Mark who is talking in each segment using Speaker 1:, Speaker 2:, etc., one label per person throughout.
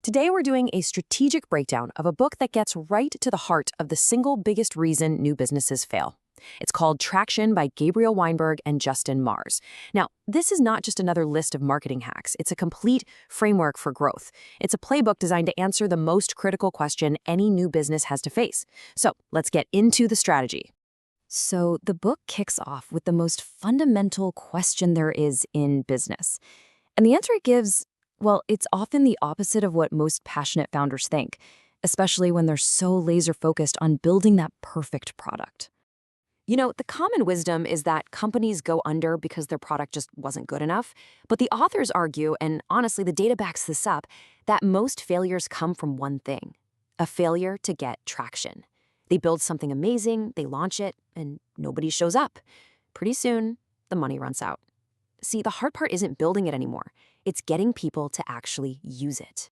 Speaker 1: Today we're doing a strategic breakdown of a book that gets right to the heart of the single biggest reason new businesses fail. It's called Traction by Gabriel Weinberg and Justin Mars. Now, this is not just another list of marketing hacks. It's a complete framework for growth. It's a playbook designed to answer the most critical question any new business has to face. So let's get into the strategy. So the book kicks off with the most fundamental question there is in business. And the answer it gives, well, it's often the opposite of what most passionate founders think, especially when they're so laser-focused on building that perfect product. You know, the common wisdom is that companies go under because their product just wasn't good enough. But the authors argue, and honestly, the data backs this up, that most failures come from one thing: a failure to get traction. They build something amazing, they launch it, and nobody shows up. Pretty soon, the money runs out. See, the hard part isn't building it anymore. It's getting people to actually use it.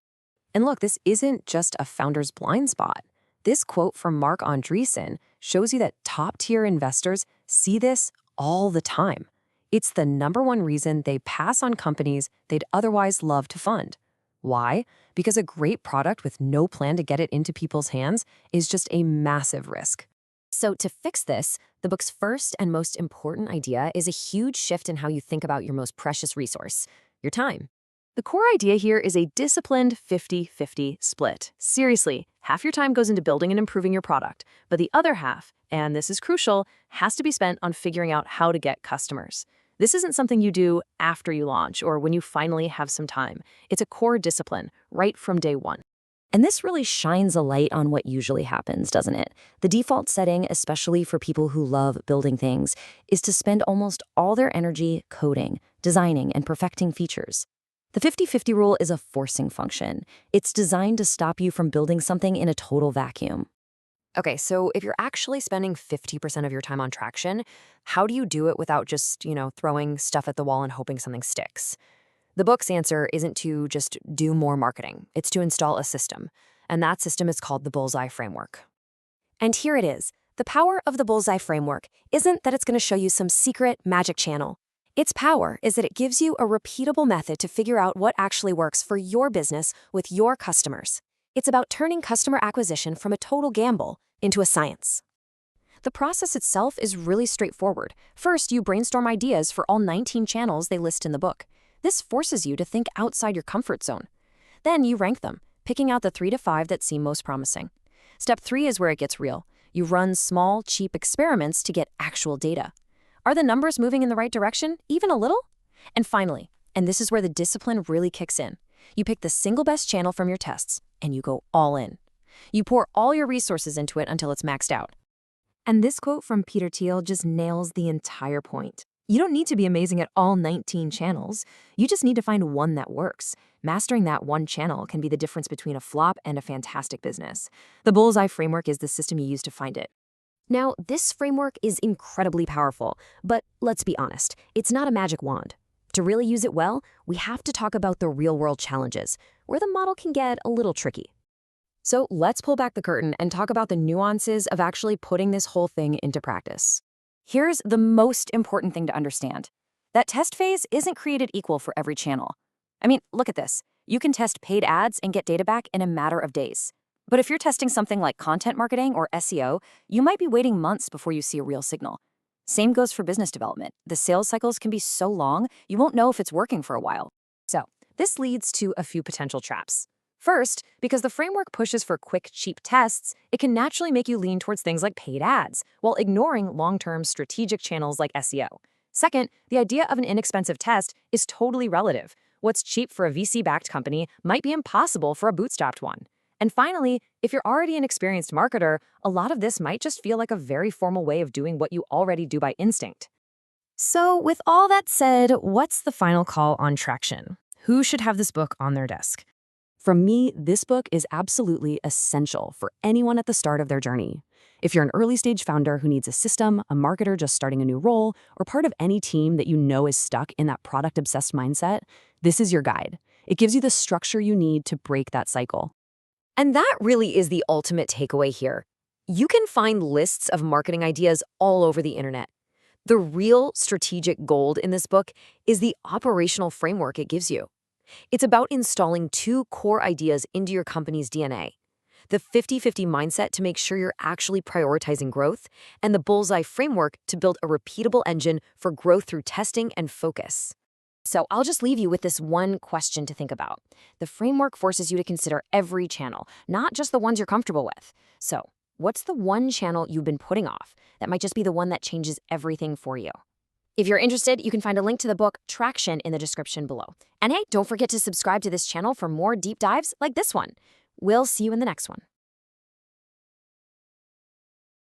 Speaker 1: And look, this isn't just a founder's blind spot. This quote from Mark Andreessen shows you that top-tier investors see this all the time. It's the #1 reason they pass on companies they'd otherwise love to fund. Why? Because a great product with no plan to get it into people's hands is just a massive risk. So to fix this, the book's first and most important idea is a huge shift in how you think about your most precious resource: your time. The core idea here is a disciplined 50-50 split. Seriously, half your time goes into building and improving your product, but the other half, and this is crucial, has to be spent on figuring out how to get customers. This isn't something you do after you launch or when you finally have some time. It's a core discipline right from day one. And this really shines a light on what usually happens, doesn't it? The default setting, especially for people who love building things, is to spend almost all their energy coding, designing, and perfecting features. The 50-50 rule is a forcing function. It's designed to stop you from building something in a total vacuum. Okay, so if you're actually spending 50% of your time on traction, how do you do it without just, throwing stuff at the wall and hoping something sticks? The book's answer isn't to just do more marketing. It's to install a system. And that system is called the Bullseye Framework. And here it is. The power of the Bullseye Framework isn't that it's going to show you some secret magic channel. Its power is that it gives you a repeatable method to figure out what actually works for your business with your customers. It's about turning customer acquisition from a total gamble into a science. The process itself is really straightforward. First, you brainstorm ideas for all 19 channels they list in the book. This forces you to think outside your comfort zone. Then you rank them, picking out the 3 to 5 that seem most promising. Step 3 is where it gets real. You run small, cheap experiments to get actual data. Are the numbers moving in the right direction, even a little? And finally, and this is where the discipline really kicks in, you pick the single best channel from your tests, and you go all in. You pour all your resources into it until it's maxed out. And this quote from Peter Thiel just nails the entire point. You don't need to be amazing at all 19 channels. You just need to find one that works. Mastering that one channel can be the difference between a flop and a fantastic business. The Bullseye Framework is the system you use to find it. Now, this framework is incredibly powerful, but let's be honest, it's not a magic wand. To really use it well, we have to talk about the real-world challenges, where the model can get a little tricky. So let's pull back the curtain and talk about the nuances of actually putting this whole thing into practice. Here's the most important thing to understand. That test phase isn't created equal for every channel. I mean, look at this. You can test paid ads and get data back in a matter of days. But if you're testing something like content marketing or SEO, you might be waiting months before you see a real signal. Same goes for business development. The sales cycles can be so long, you won't know if it's working for a while. So this leads to a few potential traps. First, because the framework pushes for quick, cheap tests, it can naturally make you lean towards things like paid ads, while ignoring long-term strategic channels like SEO. Second, the idea of an inexpensive test is totally relative. What's cheap for a VC-backed company might be impossible for a bootstrapped one. And finally, if you're already an experienced marketer, a lot of this might just feel like a very formal way of doing what you already do by instinct. So with all that said, what's the final call on traction? Who should have this book on their desk? From me, this book is absolutely essential for anyone at the start of their journey. If you're an early-stage founder who needs a system, a marketer just starting a new role, or part of any team that you know is stuck in that product-obsessed mindset, this is your guide. It gives you the structure you need to break that cycle. And that really is the ultimate takeaway here. You can find lists of marketing ideas all over the internet. The real strategic gold in this book is the operational framework it gives you. It's about installing two core ideas into your company's DNA: the 50-50 mindset to make sure you're actually prioritizing growth, and the bullseye framework to build a repeatable engine for growth through testing and focus. So I'll just leave you with this one question to think about. The framework forces you to consider every channel, not just the ones you're comfortable with. So, what's the one channel you've been putting off that might just be the one that changes everything for you? If you're interested, you can find a link to the book Traction in the description below. And hey, don't forget to subscribe to this channel for more deep dives like this one. We'll see you in the next one.